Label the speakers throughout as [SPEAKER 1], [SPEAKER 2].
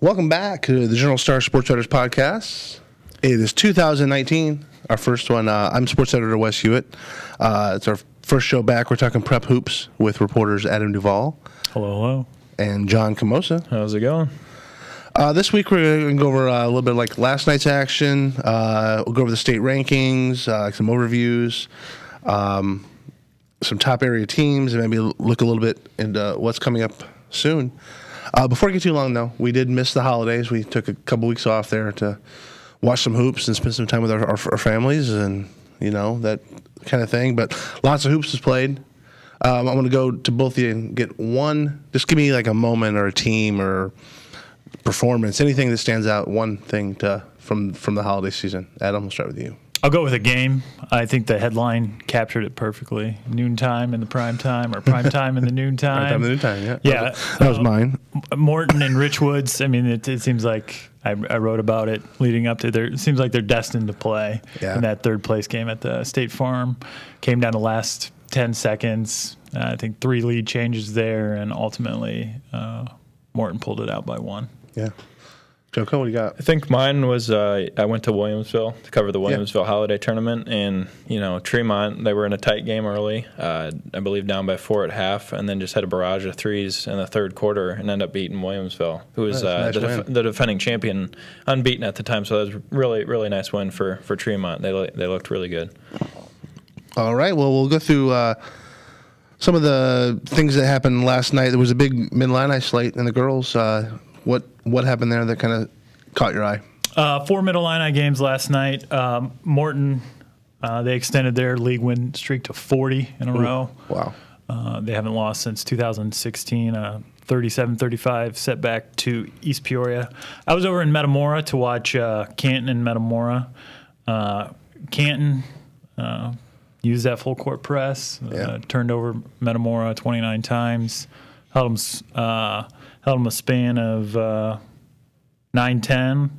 [SPEAKER 1] Welcome back to the Journal Star Sportswriters podcast. It is 2019, our first one. I'm sports editor Wes Huett. It's our first show back. We're talking prep hoops with reporters Adam Duvall.
[SPEAKER 2] Hello, hello.
[SPEAKER 1] And John Komosa.
[SPEAKER 2] How's it going?
[SPEAKER 1] This week we're going to go over a little bit like last night's action. We'll go over the state rankings, some overviews, some top area teams, and maybe look a little bit into what's coming up soon. Before we get too long, though, we did miss the holidays. We took a couple weeks off there to watch some hoops and spend some time with our families and, you know, that kind of thing. But lots of hoops was played. I'm going to go to both of you and get one. Just give me like a moment or a team or performance, anything that stands out, one thing from the holiday season. Adam, we'll start with you.
[SPEAKER 2] I'll go with a game. I think the headline captured it perfectly. Noontime in the prime time, or prime time in the noontime.
[SPEAKER 1] Prime time in the noontime, yeah.
[SPEAKER 2] Yeah.
[SPEAKER 1] That was mine.
[SPEAKER 2] Morton and Richwoods, I mean, it seems like I wrote about it leading up to it seems like they're destined to play in that third place game at the State Farm. Came down to last 10 seconds. I think 3 lead changes there, and ultimately Morton pulled it out by 1.
[SPEAKER 1] Yeah. Joko, what do you got?
[SPEAKER 3] I think mine was I went to Williamsville to cover the Williamsville Holiday Tournament, and Tremont, they were in a tight game early, I believe down by 4 at half, and then just had a barrage of threes in the third quarter and ended up beating Williamsville, who was the defending champion, unbeaten at the time. So that was really nice win for Tremont. They looked really good. All
[SPEAKER 1] right, well we'll go through some of the things that happened last night. There was a big Mid-Illini slate in the girls. What happened there that kind of caught your eye?
[SPEAKER 2] 4 Mid-Illini games last night. Morton, they extended their league win streak to 40 in a row.
[SPEAKER 1] Wow.
[SPEAKER 2] They haven't lost since 2016, 37-35 setback to East Peoria. I was over in Metamora to watch Canton and Metamora. Canton used that full court press, turned over Metamora 29 times, held them a span of 9-10,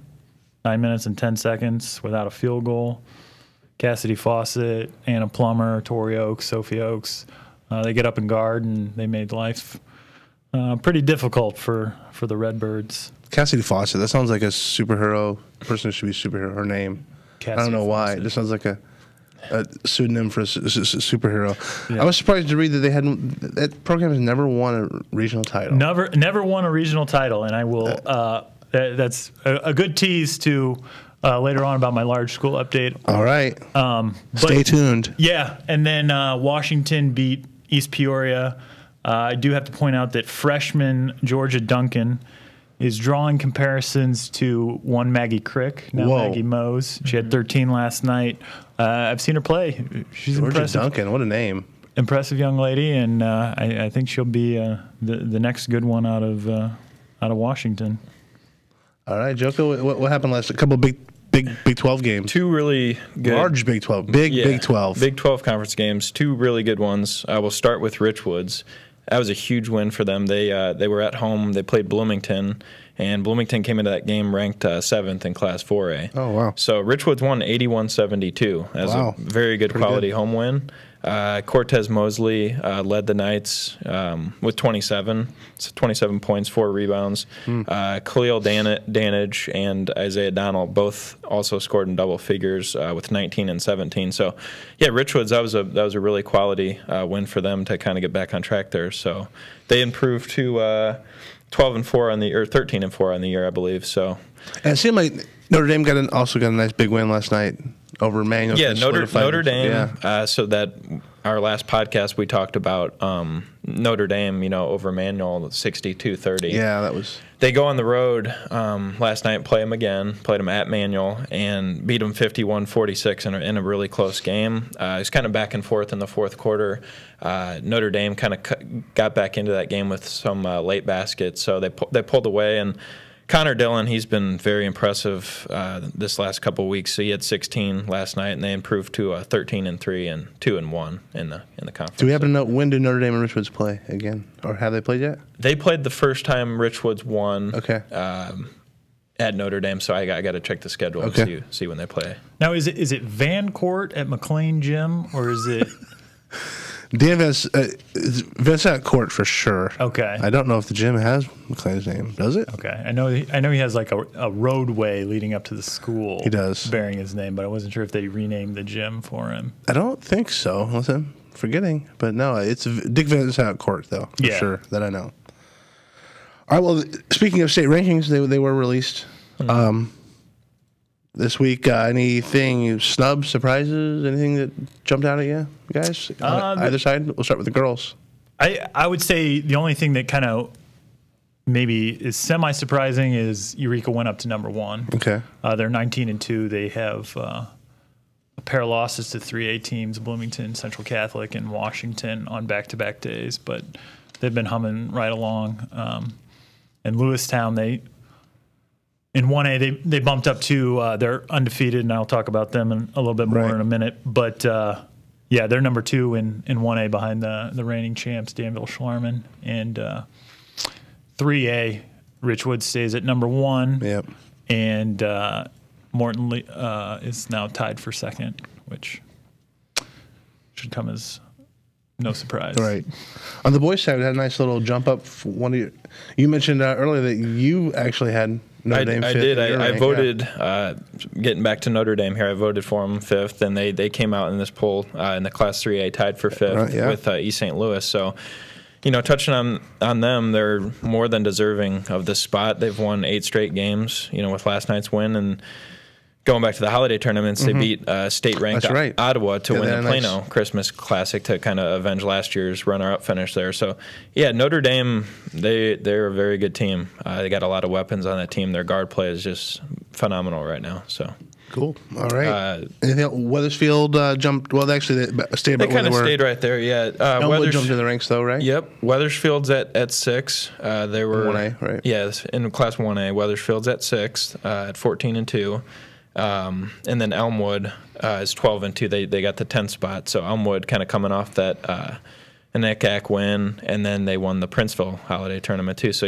[SPEAKER 2] 9 minutes and 10 seconds without a field goal. Cassidy Fawcett, Anna Plummer, Tori Oaks, Sophie Oaks, they get up and guard, and they made life pretty difficult for the Redbirds.
[SPEAKER 1] Cassidy Fawcett, that sounds like a superhero person who should be a superhero. Her name.
[SPEAKER 2] Cassidy
[SPEAKER 1] I don't know why.
[SPEAKER 2] Fawcett.
[SPEAKER 1] It just sounds like a pseudonym for a superhero.
[SPEAKER 2] Yeah.
[SPEAKER 1] I was surprised to read that that program has never won a regional title.
[SPEAKER 2] Never won a regional title, and I will. That's a good tease to later on about my large school update.
[SPEAKER 1] All right. Stay tuned.
[SPEAKER 2] Yeah, and then Washington beat East Peoria. I do have to point out that freshman Georgia Duncan is drawing comparisons to one Maggie Crick, now Maggie Mose. She had 13 last night. I've seen her play. She's
[SPEAKER 1] Georgia
[SPEAKER 2] impressive.
[SPEAKER 1] Duncan, what a name.
[SPEAKER 2] Impressive young lady, and I think she'll be the next good one out of Washington.
[SPEAKER 1] All right, Joko, what happened last? A couple of Big 12 games.
[SPEAKER 3] 2 really good.
[SPEAKER 1] Large Big 12. Big 12.
[SPEAKER 3] Big 12 conference games. 2 really good ones. I will start with Richwoods. That was a huge win for them. They were at home. They played Bloomington, and Bloomington came into that game ranked 7th in Class 4A.
[SPEAKER 1] Oh, wow.
[SPEAKER 3] So Richwoods won 81-72. That was a very good quality home win. Cortez Mosley led the Knights with 27 points, 4 rebounds. Khalil Danage and Isaiah Donald both also scored in double figures with 19 and 17. So, yeah, Richwoods, that was a really quality win for them to kind of get back on track there. So they improved to 12-4 on the or 13-4 on the year, I believe. So,
[SPEAKER 1] and it seemed like Notre Dame also got a nice big win last night over Manual.
[SPEAKER 3] Yeah, Notre Dame. Yeah. So that our last podcast we talked about Notre Dame, over Manual 62-30.
[SPEAKER 1] Yeah, that was.
[SPEAKER 3] They go on the road last night, play them again, played them at Manual, and beat them 51-46 in a really close game. It's kind of back and forth in the fourth quarter. Notre Dame kind of got back into that game with some late baskets, so they pulled away. And Connor Dillon, he's been very impressive this last couple of weeks. So he had 16 last night, and they improved to 13-3 and 2-1 in the conference.
[SPEAKER 1] Do we happen to know when do Notre Dame and Richwoods play again, or have they played yet?
[SPEAKER 3] They played the first time Richwoods won.
[SPEAKER 1] Okay.
[SPEAKER 3] At Notre Dame, so I got to check the schedule and see when they play.
[SPEAKER 2] Now, is it Van Court at McLean Gym, or is it?
[SPEAKER 1] Dan Vincent Court for sure.
[SPEAKER 2] Okay.
[SPEAKER 1] I don't know if the gym has McLean's name. Does it?
[SPEAKER 2] Okay. I know he has like a roadway leading up to the school.
[SPEAKER 1] He does.
[SPEAKER 2] Bearing his name, but I wasn't sure if they renamed the gym for him.
[SPEAKER 1] I don't think so. Unless I'm forgetting. But no, it's Dick Vincent Court, though, for sure, that I know. All right, well, speaking of state rankings, they were released this week. Anything, snubs, surprises, anything that jumped out at you guys? On either side? We'll start with the girls.
[SPEAKER 2] I would say the only thing that kind of maybe is semi-surprising is Eureka went up to number 1.
[SPEAKER 1] Okay.
[SPEAKER 2] They're 19-2. They have a pair of losses to 3A teams, Bloomington, Central Catholic, and Washington on back-to-back days, but they've been humming right along. And Lewistown, in 1A, they bumped up to they're undefeated, and I'll talk about them a little bit more in a minute. But they're number 2 in 1A behind the reigning champs, Danville Schlarman. And 3A, Richwood stays at number 1.
[SPEAKER 1] Yep.
[SPEAKER 2] And Morton is now tied for second, which should come as no surprise.
[SPEAKER 1] Right. On the boys' side, we had a nice little jump up. You mentioned earlier that you actually had Notre Dame fifth.
[SPEAKER 3] I did. I voted, getting back to Notre Dame here, I voted for them 5th, and they came out in this poll in the Class 3A tied for 5th with East St. Louis. So, touching on them, they're more than deserving of this spot. They've won 8 straight games, with last night's win, and going back to the holiday tournaments, they beat state-ranked Ottawa to win the Plano Christmas Classic to kind of avenge last year's runner-up finish there. So, Notre Dame, they're a very good team. They got a lot of weapons on that team. Their guard play is just phenomenal right now. So
[SPEAKER 1] cool. All right. Anything else? Weathersfield jumped. Well, actually, they stayed.
[SPEAKER 3] They kind of stayed right there. Yeah.
[SPEAKER 1] Elmwood jumped in the ranks, though, right?
[SPEAKER 3] Yep. Weathersfield's at 6. They were
[SPEAKER 1] 1A, right?
[SPEAKER 3] Yeah, in Class 1A. Weathersfield's at 6 at 14-2. And then Elmwood is 12-2. They got the 10th spot. So Elmwood kind of coming off that an ICAC win, and then they won the Princeville Holiday Tournament too. So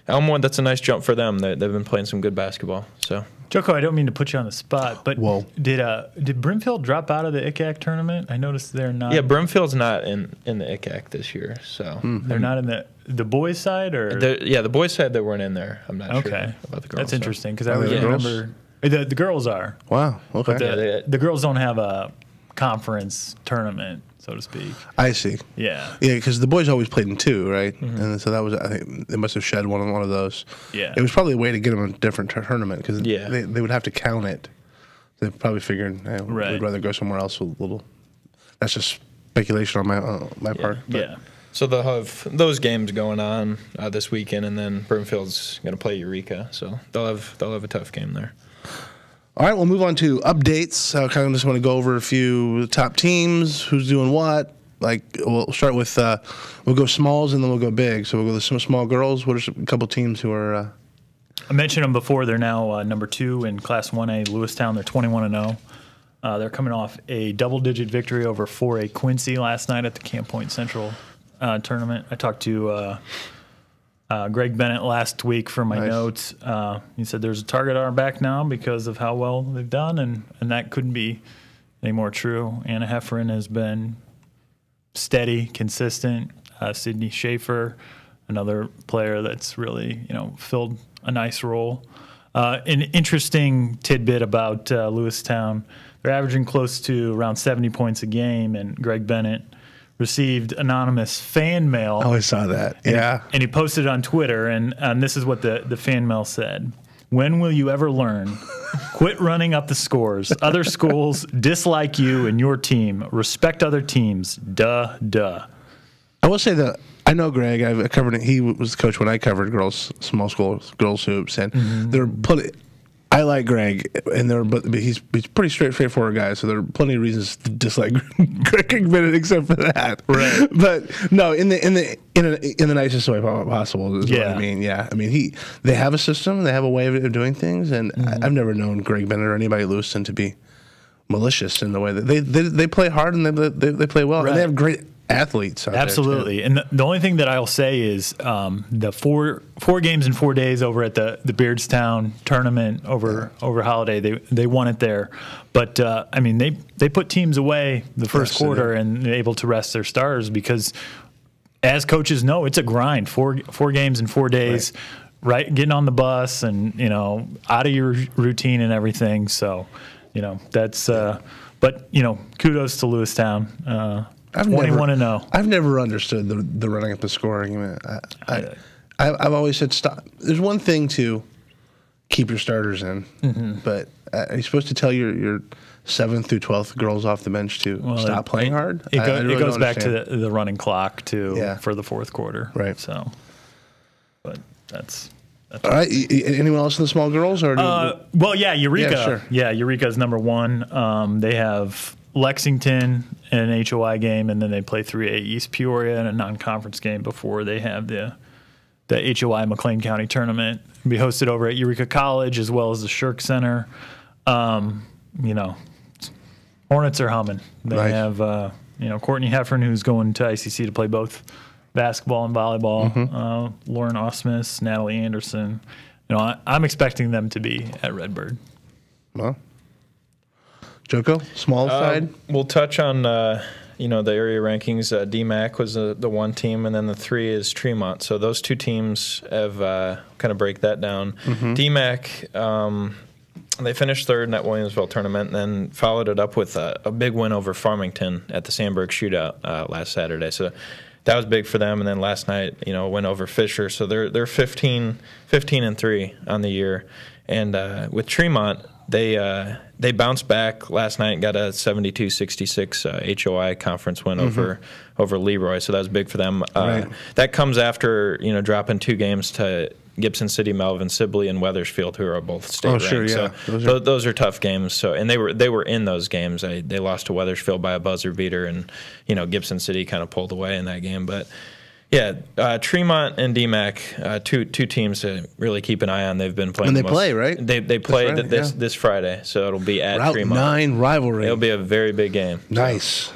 [SPEAKER 3] Elmwood, that's a nice jump for them. They've been playing some good basketball. So
[SPEAKER 2] Joko, I don't mean to put you on the spot, but did Brimfield drop out of the ICAC tournament? I noticed they're not.
[SPEAKER 3] Yeah, Brimfield's not in the ICAC this year. So
[SPEAKER 2] they're not in the boys' side, or
[SPEAKER 3] the boys' side they weren't in there. I'm not sure about the girls.
[SPEAKER 2] That's interesting because I remember. The girls are.
[SPEAKER 1] Wow. Okay.
[SPEAKER 2] But the girls don't have a conference tournament, so to speak.
[SPEAKER 1] I see.
[SPEAKER 2] Yeah.
[SPEAKER 1] Yeah, because the boys always played in 2, right? Mm-hmm. And so that was, I think, they must have shed one of those. Yeah. It was probably a way to get them a different tournament because they would have to count it. They probably figured, hey, we'd rather go somewhere else with a little. That's just speculation on my part.
[SPEAKER 3] But. So they'll have those games going on this weekend, and then Brimfield's going to play Eureka, so they'll have a tough game there.
[SPEAKER 1] All right, we'll move on to updates. I kind of just want to go over a few top teams, who's doing what. Like, we'll start with, we'll go smalls and then we'll go big. So we'll go with some small girls. What are a couple teams who are...
[SPEAKER 2] I mentioned them before. They're now number 2 in Class 1A, Lewistown. They're 21-0. They're coming off a double-digit victory over 4A Quincy last night at the Camp Point Central tournament. I talked to... Greg Bennett last week for my notes. He said there's a target on our back now because of how well they've done, and that couldn't be any more true. Anna Hefferon has been steady, consistent. Sydney Schaefer, another player that's really filled a nice role. An interesting tidbit about Lewistown, they're averaging close to around 70 points a game, and Greg Bennett received anonymous fan mail.
[SPEAKER 1] Oh, I saw that.
[SPEAKER 2] And he posted it on Twitter, and this is what the fan mail said. When will you ever learn? Quit running up the scores. Other schools dislike you and your team. Respect other teams. Duh.
[SPEAKER 1] I will say that I know Greg. I covered it. He was the coach when I covered small schools, girls hoops, and they're I like Greg, but he's pretty straightforward guy. So there are plenty of reasons to dislike Greg Bennett, except for that. Right. But no, in the nicest way possible is what I mean. Yeah, I mean they have a system, they have a way of doing things, and I've never known Greg Bennett or anybody at Lewiston to be malicious in the way that they play hard and they play well, and they have great athletes out
[SPEAKER 2] Absolutely.
[SPEAKER 1] there, too.
[SPEAKER 2] And the only thing that I'll say is the four games in 4 days over at the Beardstown tournament over holiday, they won it there. But, I mean, they put teams away the first quarter and able to rest their stars because, as coaches know, it's a grind. Four games in 4 days, right? Getting on the bus and, out of your routine and everything. So, that's but, kudos to Lewistown. 21-0.
[SPEAKER 1] I've never understood the running up the score argument. I've always said stop. There's one thing to keep your starters in, but are you supposed to tell your 7th through 12th girls off the bench to stop playing hard?
[SPEAKER 2] It goes back to the running clock too for the fourth quarter.
[SPEAKER 1] Right.
[SPEAKER 2] So, but that's
[SPEAKER 1] all right. Anyone else in the small girls? Or
[SPEAKER 2] well, yeah, Eureka.
[SPEAKER 1] Yeah, sure.
[SPEAKER 2] Yeah, Eureka's number 1. They have Lexington in an HOI game, and then they play 3A East Peoria in a non-conference game before they have the HOI McLean County tournament. It'll be hosted over at Eureka College as well as the Shirk Center. Hornets are humming. They have Courtney Heffern, who's going to ICC to play both basketball and volleyball. Lauren Osmus, Natalie Anderson. I'm expecting them to be at Redbird.
[SPEAKER 1] Well, Joko, small side?
[SPEAKER 3] We'll touch on, the area rankings. DMAC was the 1 team, and then the 3 is Tremont. So those 2 teams have kind of break that down. DMAC, they finished 3rd in that Williamsville tournament and then followed it up with a big win over Farmington at the Sandburg Shootout last Saturday. So that was big for them. And then last night, went over Fisher. So they're 15-3 on the year. And with Tremont, they bounced back last night and got a 72-66 HOI conference win over Leroy, so that was big for them. That comes after dropping 2 games to Gibson City, Melvin Sibley, and Wethersfield, who are both state ranked.
[SPEAKER 1] Sure, yeah.
[SPEAKER 3] So those are tough games. So and they were in those games. They lost to Wethersfield by a buzzer beater, and Gibson City kind of pulled away in that game, but. Yeah, Tremont and DMAC, two teams to really keep an eye on. They've been playing.
[SPEAKER 1] And they play, right?
[SPEAKER 3] They play this Friday, so it'll be at
[SPEAKER 1] Route
[SPEAKER 3] Tremont.
[SPEAKER 1] 9 rivalry.
[SPEAKER 3] It'll be a very big game.
[SPEAKER 1] Nice.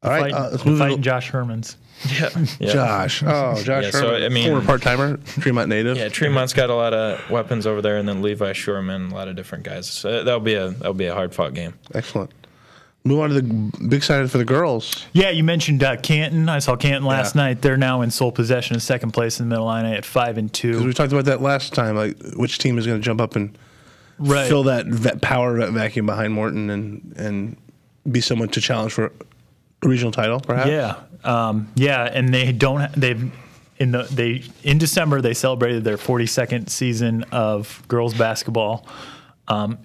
[SPEAKER 1] All right,
[SPEAKER 2] let's move on. Josh Herman's.
[SPEAKER 3] Yeah.
[SPEAKER 1] Josh. Oh, Josh Herman. Former part-timer, Tremont native.
[SPEAKER 3] Yeah, Tremont's got a lot of weapons over there, and then Levi Shurman, a lot of different guys. So that'll be a hard-fought game.
[SPEAKER 1] Excellent. Move on to the big side for the girls.
[SPEAKER 2] Yeah, you mentioned Canton. I saw Canton last night. They're now in sole possession of 2nd place in the Middle Line at 5-2.
[SPEAKER 1] Because we talked about that last time, like which team is going to jump up and fill that power vacuum behind Morton and be someone to challenge for a regional title, perhaps.
[SPEAKER 2] Yeah, and they don't. In December they celebrated their 42nd season of girls basketball.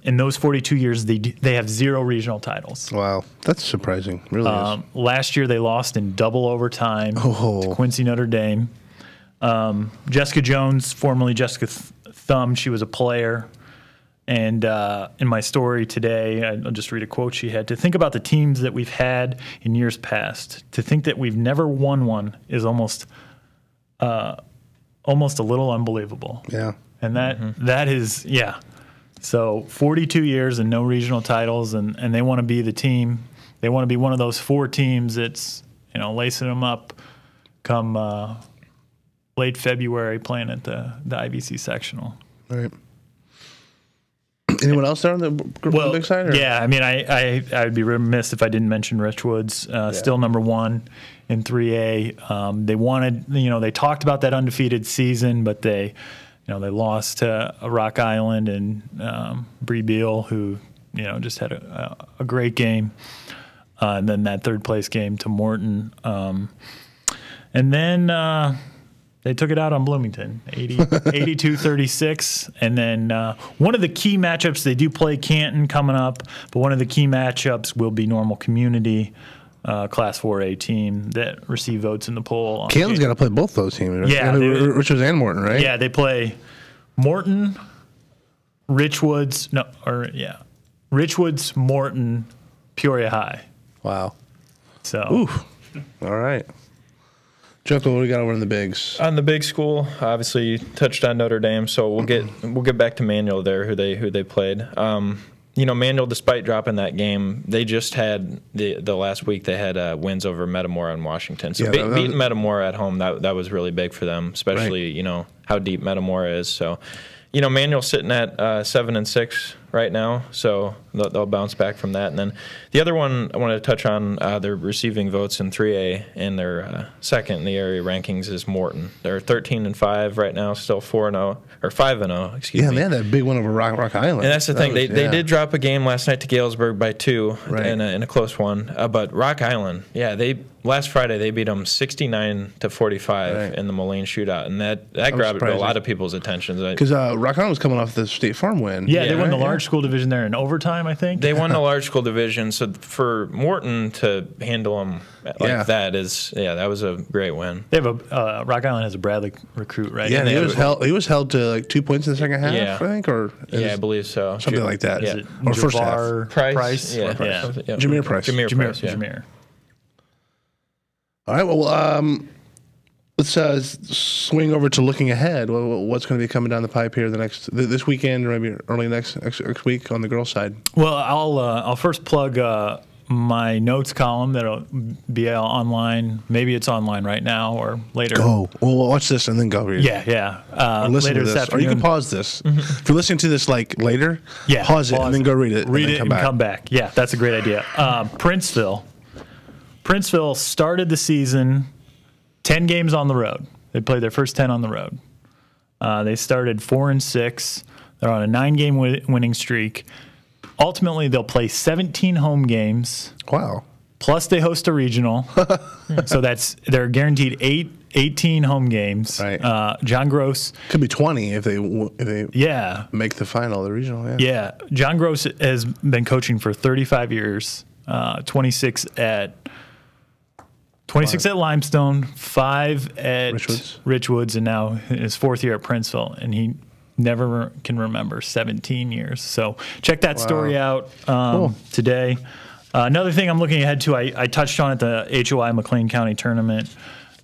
[SPEAKER 2] In those 42 years, they have 0 regional titles.
[SPEAKER 1] Wow, that's surprising. Really is.
[SPEAKER 2] Last year, they lost in double overtime to Quincy Notre Dame. Jessica Jones, formerly Jessica Thumb, she was a player. And in my story today, I'll just read a quote she had. To think about the teams that we've had in years past, to think that we've never won one is almost a little unbelievable.
[SPEAKER 1] Yeah.
[SPEAKER 2] And that is, yeah. So 42 years and no regional titles, and they want to be the team. They want to be one of those 4 teams that's lacing them up come late February playing at the IVC sectional.
[SPEAKER 1] All right. Anyone else there on the big side? Or?
[SPEAKER 2] Yeah, I mean, I would be remiss if I didn't mention Richwoods, still number 1 in 3A. They wanted, they talked about that undefeated season, but they lost to Rock Island and Bree Beal, who just had a great game, and then that 3rd place game to Morton, and then they took it out on Bloomington, 82-36. And then one of the key matchups, they do play Canton coming up, but one of the key matchups will be Normal Community, Class 4A team that receive votes in the poll.
[SPEAKER 1] Canton's got to play both those teams, right?
[SPEAKER 2] Yeah.
[SPEAKER 1] Richwoods and Morton, right?
[SPEAKER 2] Yeah, they play Morton, Richwoods, Morton, Peoria High.
[SPEAKER 1] Wow.
[SPEAKER 2] So.
[SPEAKER 1] Oof. All right. Joko, what do we got over in the bigs?
[SPEAKER 3] On the big school, obviously you touched on Notre Dame, so we'll get back to Manual there, who they played. Manual, despite dropping that game, they just had the last week they had wins over Metamora and Washington. So beating Metamora at home, that was really big for them, especially how deep Metamora is. So, Manual sitting at 7-6 right now, so they'll bounce back from that. And then the other one I wanted to touch on, they're receiving votes in 3A, and their second in the area rankings is Morton. They're 13-5 right now, still 4-0 or 5-0. Excuse me.
[SPEAKER 1] Yeah, they had that big one over Rock Island.
[SPEAKER 3] And that's the thing. They did drop a game last night to Galesburg by 2 in a close one. But Rock Island, last Friday they beat them 69-45 in the Moline shootout, and that grabbed a lot of people's attention.
[SPEAKER 1] Because Rock Island was coming off the State Farm win.
[SPEAKER 2] Yeah, they won the large school division there in overtime, I think.
[SPEAKER 3] They won the large school division, so for Morton to handle them like that was a great win.
[SPEAKER 2] They have Rock Island has a Bradley recruit, right?
[SPEAKER 1] Yeah, and he was held to like 2 points in the second half, I think,
[SPEAKER 3] I believe so.
[SPEAKER 1] Something like that.
[SPEAKER 2] Yeah.
[SPEAKER 1] Or first half.
[SPEAKER 2] Price?
[SPEAKER 3] Yeah.
[SPEAKER 1] Jameer Price.
[SPEAKER 2] Jameer.
[SPEAKER 1] All right, well, let's swing over to looking ahead. What's going to be coming down the pipe here this weekend, or maybe early next week on the girls' side?
[SPEAKER 2] Well, I'll first plug my notes column that'll be online. Maybe it's online right now or later.
[SPEAKER 1] Go. We'll watch this and then go read.
[SPEAKER 2] Yeah.
[SPEAKER 1] Listen
[SPEAKER 2] later
[SPEAKER 1] to this.
[SPEAKER 2] this afternoon.
[SPEAKER 1] Or you can pause this. If you're listening to this later, pause it and then go read it.
[SPEAKER 2] Read it and come back. Yeah, that's a great idea. Princeville started the season 10 games on the road. They played their first 10 on the road. They started 4-6. They're on a 9-game winning streak. Ultimately, they'll play 17 home games.
[SPEAKER 1] Wow.
[SPEAKER 2] Plus, they host a regional. So they're guaranteed 18 home games.
[SPEAKER 1] Right.
[SPEAKER 2] John Gross.
[SPEAKER 1] Could be 20 if they make the final, the regional. Yeah.
[SPEAKER 2] John Gross has been coaching for 35 years, 26 at Limestone, 5 at Richwoods, and now his 4th year at Princeville, and he never can remember 17 years. So check that story out today. Another thing I'm looking ahead to, I touched on at the HOI McLean County tournament.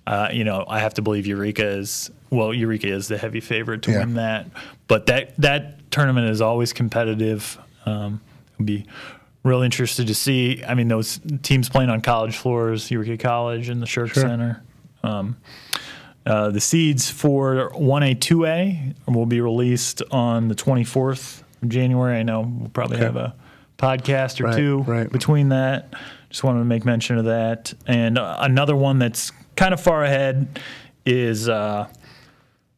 [SPEAKER 2] I have to believe Eureka is the heavy favorite to win that. But that tournament is always competitive. It'll be real interested to see. I mean, those teams playing on college floors, Eureka College and the Shirk Center. The seeds for 1A, 2A will be released on the 24th of January. I know we'll probably have a podcast or two between that. Just wanted to make mention of that. And another one that's kind of far ahead is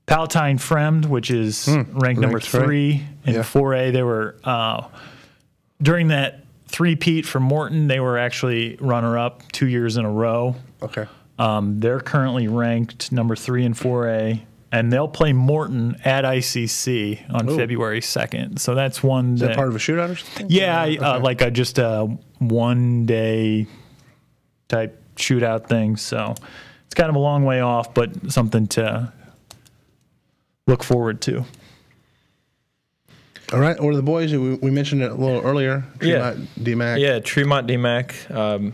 [SPEAKER 2] Palatine Fremd, which is ranked number 3 in 4A. They were, during that three-peat for Morton, they were actually runner-up 2 years in a row.
[SPEAKER 1] Okay.
[SPEAKER 2] They're currently ranked number 3 in 4A, and they'll play Morton at ICC on February 2nd. So that's one.
[SPEAKER 1] Is that part of a shootout or something?
[SPEAKER 2] Yeah, like just a one-day type shootout thing. So it's kind of a long way off, but something to look forward to.
[SPEAKER 1] All right, or the boys, we mentioned it a little earlier, Tremont DMAC.
[SPEAKER 3] Yeah, Tremont DMAC,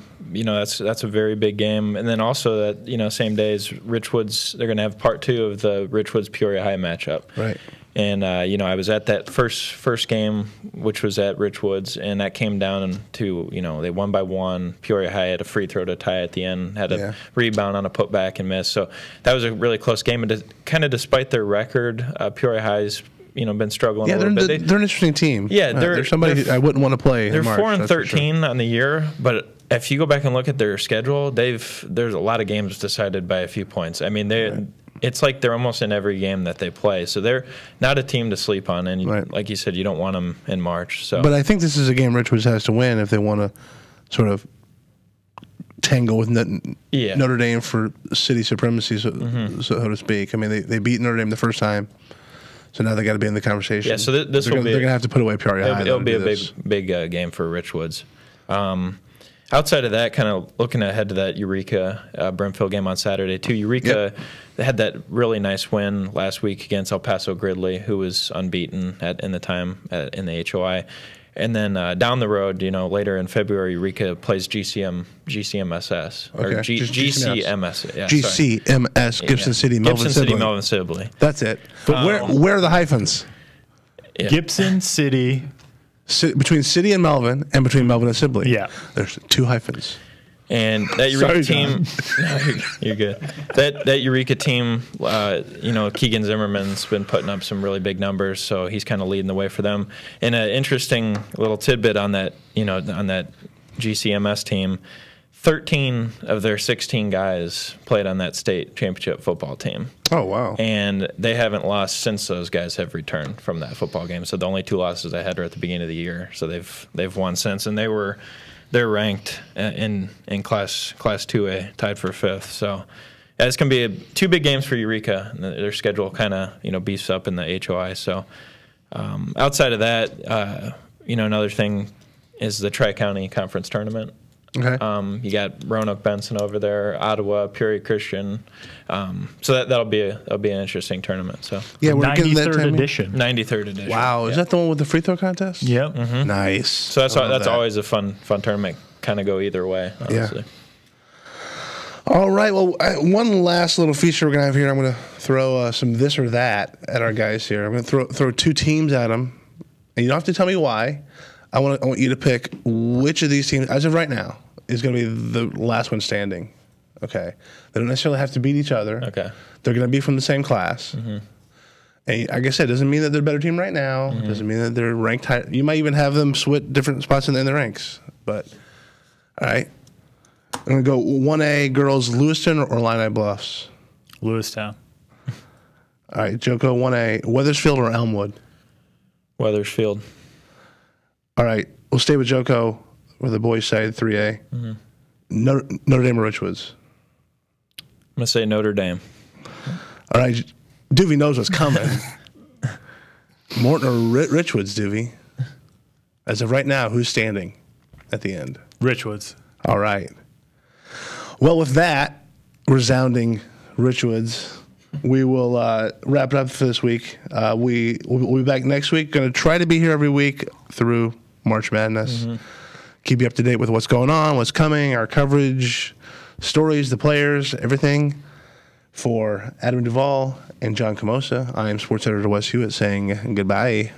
[SPEAKER 3] that's a very big game. And then also that, same day as Richwoods, they're going to have part 2 of the Richwoods-Peoria High matchup.
[SPEAKER 1] Right.
[SPEAKER 3] And, I was at that first game, which was at Richwoods, and that came down to, they won by 1. Peoria High had a free throw to tie at the end, had a rebound on a putback and miss. So that was a really close game. And kind of despite their record, Peoria High's been struggling a little bit.
[SPEAKER 1] They're an interesting team.
[SPEAKER 3] Yeah,
[SPEAKER 1] they're somebody I wouldn't want to play.
[SPEAKER 3] They're
[SPEAKER 1] in March,
[SPEAKER 3] 4-13 on the year, but if you go back and look at their schedule, there's a lot of games decided by a few points. I mean, it's like they're almost in every game that they play. So they're not a team to sleep on, and like you said, you don't want them in March. So,
[SPEAKER 1] but I think this is a game Richwoods has to win if they want to sort of tangle with Notre Dame for city supremacy, so to speak. I mean, they beat Notre Dame the first time. So now they got to be in the conversation.
[SPEAKER 3] Yeah, so they're going
[SPEAKER 1] to have to put away Peoria High.
[SPEAKER 3] It'll be a big game for Richwoods. Outside of that, kind of looking ahead to that Eureka Brimfield game on Saturday too. Eureka they had that really nice win last week against El Paso Gridley, who was unbeaten in the HOI. And then down the road, later in February, Eureka plays GCMSS.
[SPEAKER 1] Okay.
[SPEAKER 3] Or GCMS. Yeah,
[SPEAKER 1] GCMS, Gibson City, Melvin Sibley. That's it. But where are the hyphens?
[SPEAKER 2] Yeah. Gibson City,
[SPEAKER 1] Between City and Melvin, and between Melvin and Sibley.
[SPEAKER 2] Yeah.
[SPEAKER 1] There's 2 hyphens.
[SPEAKER 3] And that Eureka team, you're good. That Eureka team, Keegan Zimmerman's been putting up some really big numbers, so he's kind of leading the way for them. And an interesting little tidbit on that, on that GCMS team, 13 of their 16 guys played on that state championship football team.
[SPEAKER 1] Oh, wow.
[SPEAKER 3] And they haven't lost since those guys have returned from that football game. So the only 2 losses they had were at the beginning of the year. So they've won since, and they're ranked in class 2A, tied for 5th. So it's going to be 2 big games for Eureka. Their schedule kind of beefs up in the HOI. So outside of that, another thing is the Tri-County Conference Tournament.
[SPEAKER 1] Okay.
[SPEAKER 3] You got Roanoke Benson over there, Ottawa, Peoria Christian. So that'll be an interesting tournament. So
[SPEAKER 1] yeah, we're getting that
[SPEAKER 2] 93rd edition.
[SPEAKER 3] 93rd edition.
[SPEAKER 1] Wow, is that the one with the free throw contest?
[SPEAKER 2] Yep.
[SPEAKER 3] Mm-hmm.
[SPEAKER 1] Nice.
[SPEAKER 3] So that's always a fun tournament. Kind of go either way, honestly.
[SPEAKER 1] Yeah. All right. Well, one last little feature we're gonna have here. I'm gonna throw some this or that at our guys here. I'm gonna throw 2 teams at them, and you don't have to tell me why. I want you to pick which of these teams, as of right now, is going to be the last one standing. Okay. They don't necessarily have to beat each other.
[SPEAKER 3] Okay.
[SPEAKER 1] They're going to be from the same class. Mm-hmm. And like I said, it doesn't mean that they're a better team right now. Mm-hmm. It doesn't mean that they're ranked high. You might even have them split different spots in the ranks. But, all right. I'm going to go 1A girls, Lewiston or Illini Bluffs?
[SPEAKER 2] Lewistown.
[SPEAKER 1] All right, Joko, 1A, Weathersfield or Elmwood?
[SPEAKER 3] Weathersfield.
[SPEAKER 1] All right, we'll stay with Joko, where the boys side, 3A. Mm-hmm. Notre Dame or Richwoods?
[SPEAKER 3] I'm going to say Notre Dame.
[SPEAKER 1] All right, Duvie knows what's coming. Morton or Richwoods, Duvie? As of right now, who's standing at the end?
[SPEAKER 2] Richwoods.
[SPEAKER 1] All right. Well, with that resounding Richwoods, we will wrap it up for this week. We'll be back next week. Going to try to be here every week through March Madness. Mm-hmm. Keep you up to date with what's going on, what's coming, our coverage, stories, the players, everything. For Adam Duvall and John Komosa, I am sports editor Wes Huett saying goodbye.